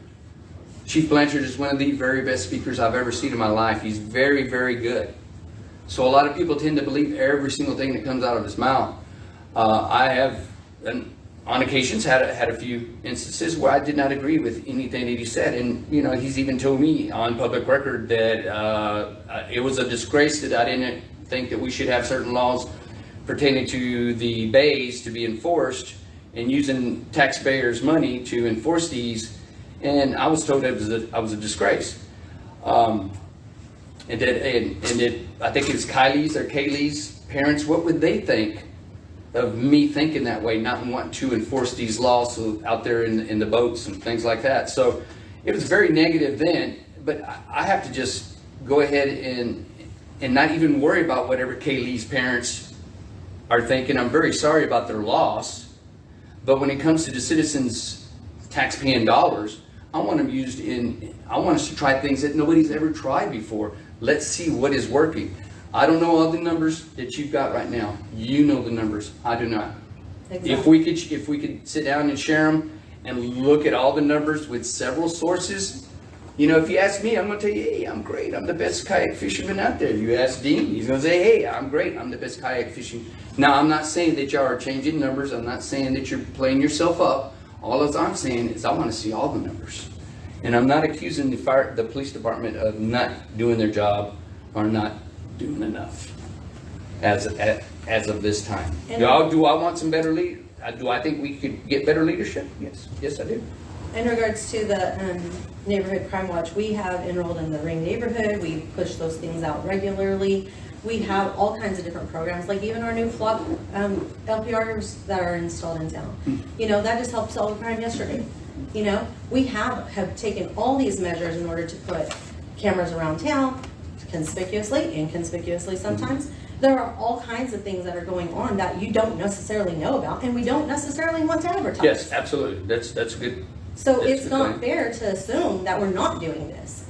Chief Blanchard is one of the very best speakers I've ever seen in my life. He's very, very good. So a lot of people tend to believe every single thing that comes out of his mouth. I have, on occasions, had a few instances where I did not agree with anything that he said, and he's even told me on public record that it was a disgrace that I didn't think that we should have certain laws pertaining to the bays to be enforced, and using taxpayers' money to enforce these, and I was told I was a disgrace. I think it was Kaylee's parents. What would they think of me thinking that way, not wanting to enforce these laws out there in the boats and things like that? So it was very negative then, but I have to just go ahead and not even worry about whatever Kaylee's parents are thinking. I'm very sorry about their loss, but when it comes to the citizens' tax-paying dollars, I want us to try things that nobody's ever tried before. Let's see what is working. I don't know all the numbers that you've got right now. You know the numbers. I do not. Exactly. If we could sit down and share them and look at all the numbers with several sources, if you ask me, I'm going to tell you, hey, I'm great. I'm the best kayak fisherman out there. You ask Dean, he's going to say, hey, I'm great. I'm the best kayak fishing. Now, I'm not saying that y'all are changing numbers. I'm not saying that you're playing yourself up. All I'm saying is I want to see all the numbers. And I'm not accusing the police department of not doing their job or not doing enough as of this time. Do I want some better lead? Do I think we could get better leadership? Yes, I do. In regards to the neighborhood crime watch, we have enrolled in the Ring neighborhood. We push those things out regularly. We have all kinds of different programs, like even our new flock LPRs that are installed in town. That just helped solve a crime yesterday. We have taken all these measures in order to put cameras around town, conspicuously, inconspicuously sometimes. There are all kinds of things that are going on that you don't necessarily know about, and we don't necessarily want to advertise. Yes, absolutely. That's good. So it's not fair to assume that we're not doing this.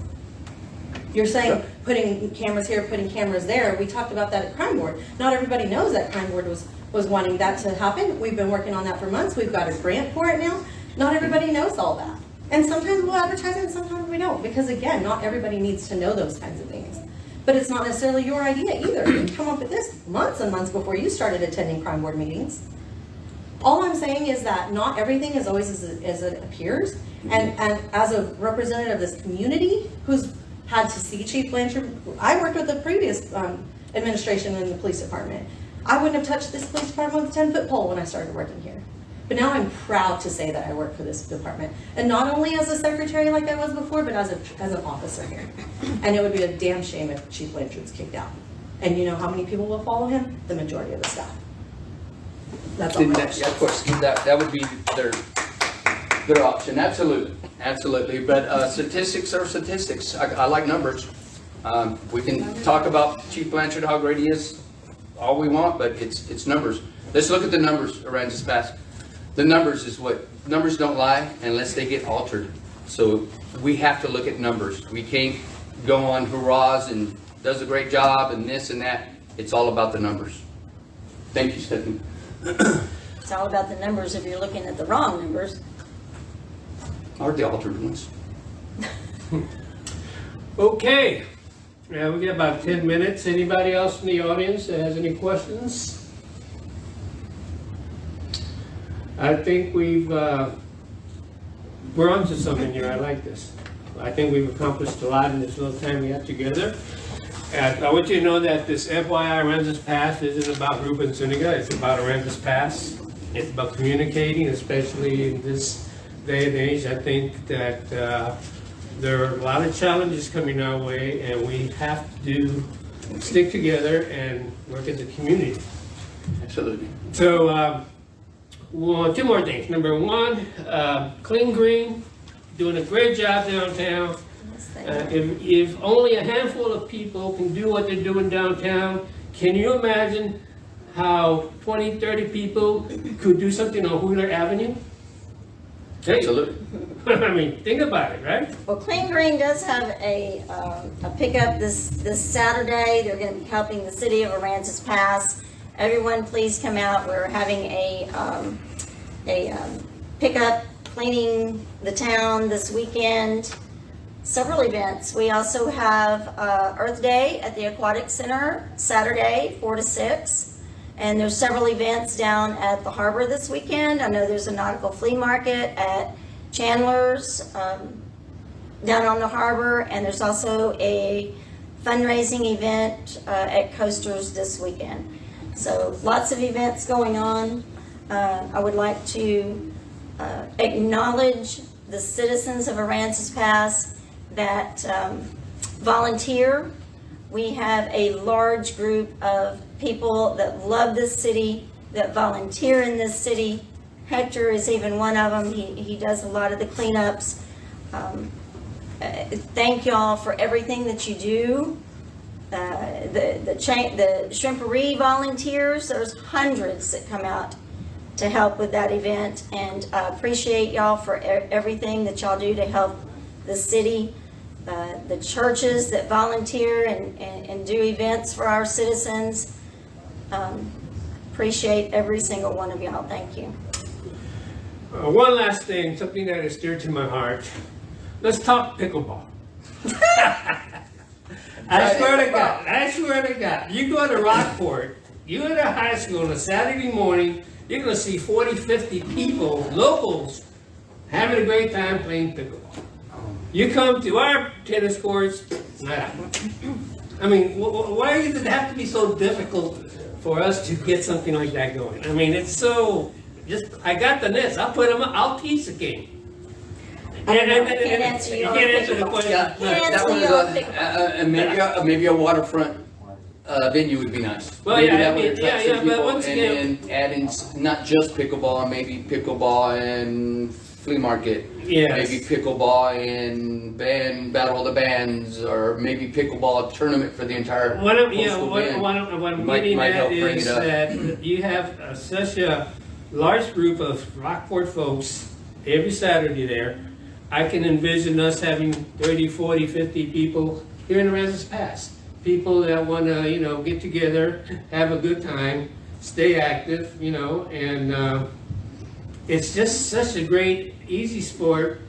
You're saying putting cameras here, putting cameras there. We talked about that at Crime Board. Not everybody knows that Crime Board was wanting that to happen. We've been working on that for months. We've got a grant for it now. Not everybody knows all that. And sometimes we'll advertise it and sometimes we don't. Because again, not everybody needs to know those kinds of things. But it's not necessarily your idea either. You come up with this months and months before you started attending Crime Board meetings. All I'm saying is that not everything is always as it appears. And as a representative of this community who's had to see Chief Blanchard, I worked with the previous administration in the police department. I wouldn't have touched this police department with a 10-foot pole when I started working here. But now I'm proud to say that I work for this department. And not only as a secretary like I was before, but as an officer here. And it would be a damn shame if Chief Blanchard's kicked out. And you know how many people will follow him? The majority of the staff. That's all. Of course, that would be their option. Absolutely. But statistics are statistics. I like numbers. We can talk about Chief Blanchard, how great he is, all we want, but it's numbers. Let's look at the numbers, Aransas Pass. The numbers don't lie unless they get altered. So we have to look at numbers. We can't go on hurrahs and does a great job and this and that. It's all about the numbers. Thank you, Stephanie. It's all about the numbers if you're looking at the wrong numbers. Or the altered ones. Okay, now we got about 10 minutes. Anybody else in the audience that has any questions? I think we're onto something here. I like this. I think we've accomplished a lot in this little time we have together. And I want you to know that this FYI Aransas Pass isn't about Ruben Zuniga, it's about Aransas Pass. It's about communicating, especially in this day and age. I think that there are a lot of challenges coming our way, and we have to stick together and work as a community. Absolutely. So, well, two more things. Number one, Clean Green, doing a great job downtown. If only a handful of people can do what they're doing downtown, can you imagine how 20, 30 people could do something on Wheeler Avenue? Hey, Absolutely. I mean, think about it, right? Well, Clean Green does have a pickup this Saturday. They're going to be helping the city of Aransas Pass. Everyone, please come out. We're having a pickup cleaning the town this weekend. Several events. We also have Earth Day at the Aquatic Center Saturday, 4 to 6. And there's several events down at the harbor this weekend. I know there's a nautical flea market at Chandler's down on the harbor, and there's also a fundraising event at Coasters this weekend. So lots of events going on. I would like to acknowledge the citizens of Aransas Pass that volunteer. We have a large group of people that love this city, that volunteer in this city. Hector is even one of them. He does a lot of the cleanups. Thank y'all for everything that you do. The shrimpery volunteers, there's hundreds that come out to help with that event, and I appreciate y'all for everything that y'all do to help the city. The churches that volunteer and do events for our citizens. Appreciate every single one of y'all. Thank you. One last thing, something that is dear to my heart. Let's talk pickleball. I swear to God, you go to Rockport, you go to high school on a Saturday morning, you're going to see 40, 50 people, locals, having a great time playing pickleball. You come to our tennis courts, nah. I mean, why does it have to be so difficult for us to get something like that going? I mean, it's so, I got the nets, I'll teach the game. I can't answer You your can't answer the pickleball. question. Yeah, Can't that see was maybe a waterfront venue would be nice. Well, Maybe yeah, that I would mean, attract some yeah, but people, once again- and then add in not just pickleball, maybe pickleball and flea market. Yes. Maybe pickleball and battle of the bands, or maybe pickleball tournament for the entire What I'm coastal band. what I'm Might getting help at bring is it up. that you have such a large group of Rockport folks every Saturday there. I can envision us having 30, 40, 50 people here in Aransas Pass. People that want to, get together, have a good time, stay active, and it's just such a great, easy sport.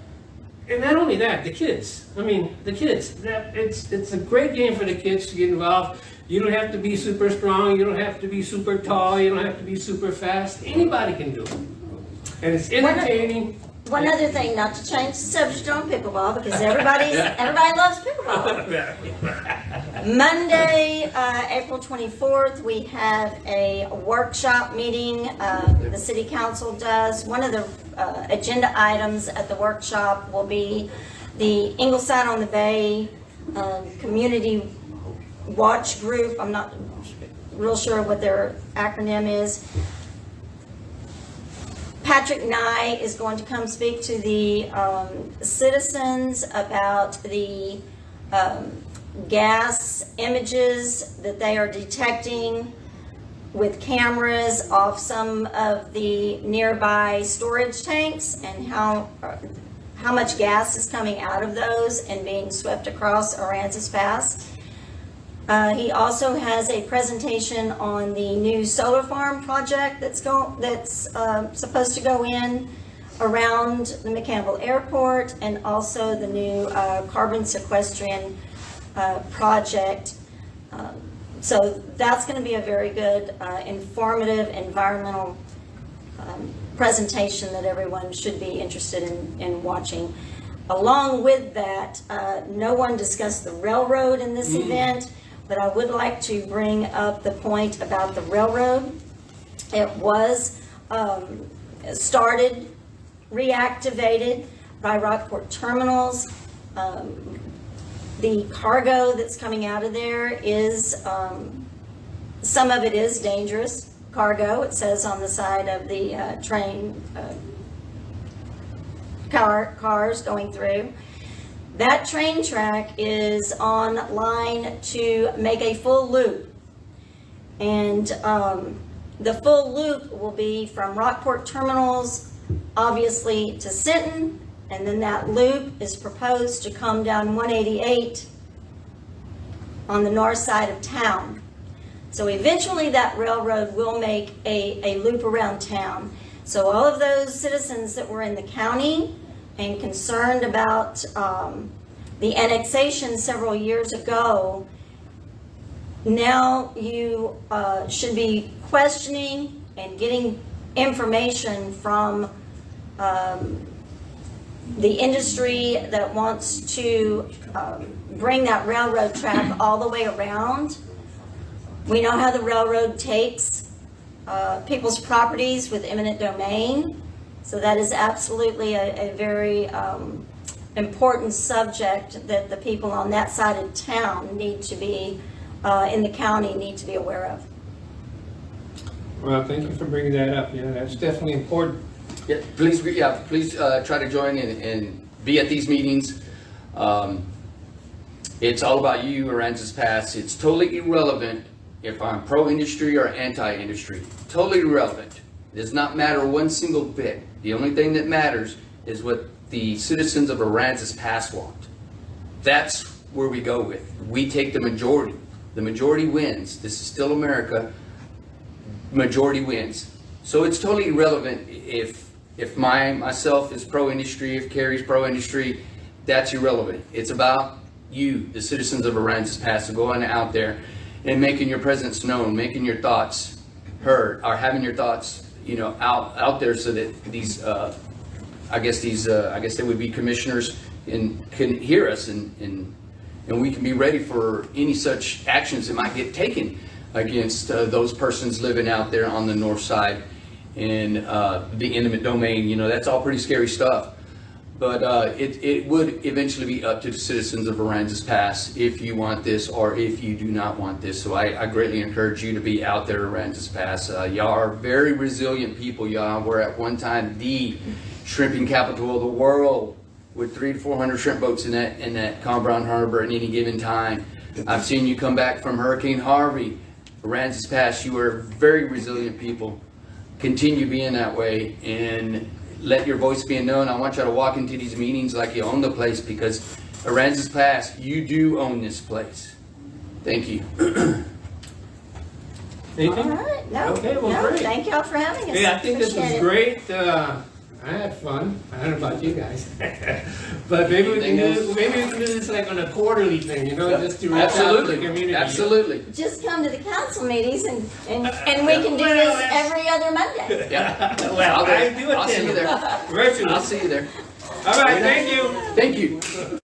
And not only that, the kids. I mean, the kids. It's a great game for the kids to get involved. You don't have to be super strong. You don't have to be super tall. You don't have to be super fast. Anybody can do it. And it's entertaining. One other thing, not to change the subject on pickleball, because everybody loves pickleball. Monday, April 24th, we have a workshop meeting. The city council does. One of the agenda items at the workshop will be the Ingleside on the Bay Community Watch Group. I'm not real sure what their acronym is. Patrick Nye is going to come speak to the citizens about the gas images that they are detecting with cameras off some of the nearby storage tanks, and how much gas is coming out of those and being swept across Aransas Pass. He also has a presentation on the new solar farm project that's supposed to go in. around the McCampbell Airport and also the new carbon sequestration project. So that's going to be a very good, informative, environmental presentation that everyone should be interested in watching. Along with that, no one discussed the railroad in this event, but I would like to bring up the point about the railroad. It was started, reactivated by Rockport Terminals. The cargo that's coming out of there is, some of it is dangerous cargo. It says on the side of the train cars going through. That train track is on line to make a full loop. And the full loop will be from Rockport Terminals, obviously, to Sinton, and then that loop is proposed to come down 188 on the north side of town. So eventually that railroad will make a loop around town. So all of those citizens that were in the county and concerned about the annexation several years ago, now you should be questioning and getting information from the industry that wants to bring that railroad track all the way around. We know how the railroad takes people's properties with eminent domain. So that is absolutely a very important subject that the people on that side of town need to be, in the county, need to be aware of. Well, thank you for bringing that up. Yeah, that's definitely important. Yeah, please try to join and be at these meetings. It's all about you, Aransas Pass. It's totally irrelevant if I'm pro-industry or anti-industry. Totally irrelevant. It does not matter one single bit. The only thing that matters is what the citizens of Aransas Pass want. That's where we go with. We take the majority. The majority wins. This is still America. Majority wins. So it's totally irrelevant if myself is pro-industry, if Carrie's pro-industry. That's irrelevant. It's about you, the citizens of Aransas Pass, going out there and making your presence known, making your thoughts heard, or having your thoughts, out there, so that these, I guess they would be commissioners and can hear us, and we can be ready for any such actions that might get taken against those persons living out there on the north side in the intimate domain. That's all pretty scary stuff. But it would eventually be up to the citizens of Aransas Pass if you want this or if you do not want this. So I greatly encourage you to be out there, Aransas Pass. Y'all are very resilient people. Y'all were at one time the shrimping capital of the world, with 300 to 400 shrimp boats in that Calm Harbor at any given time. I've seen you come back from Hurricane Harvey. Aransas Pass, you are very resilient people. Continue being that way and let your voice be known. I want you to walk into these meetings like you own the place, because Aransas Pass, you do own this place. Thank you. Anything? All right. No, Okay, well, no, great. thank y'all for having us. Yeah, I think this was Appreciate it. great. I had fun. I don't know about you guys. But maybe we can do this like on a quarterly thing, just to reach out to the community. Absolutely. Just come to the council meetings and we can do this every other Monday. Yeah. Well, I do I'll see you attend there. virtually. I'll see you there. All right, thank you. Thank you.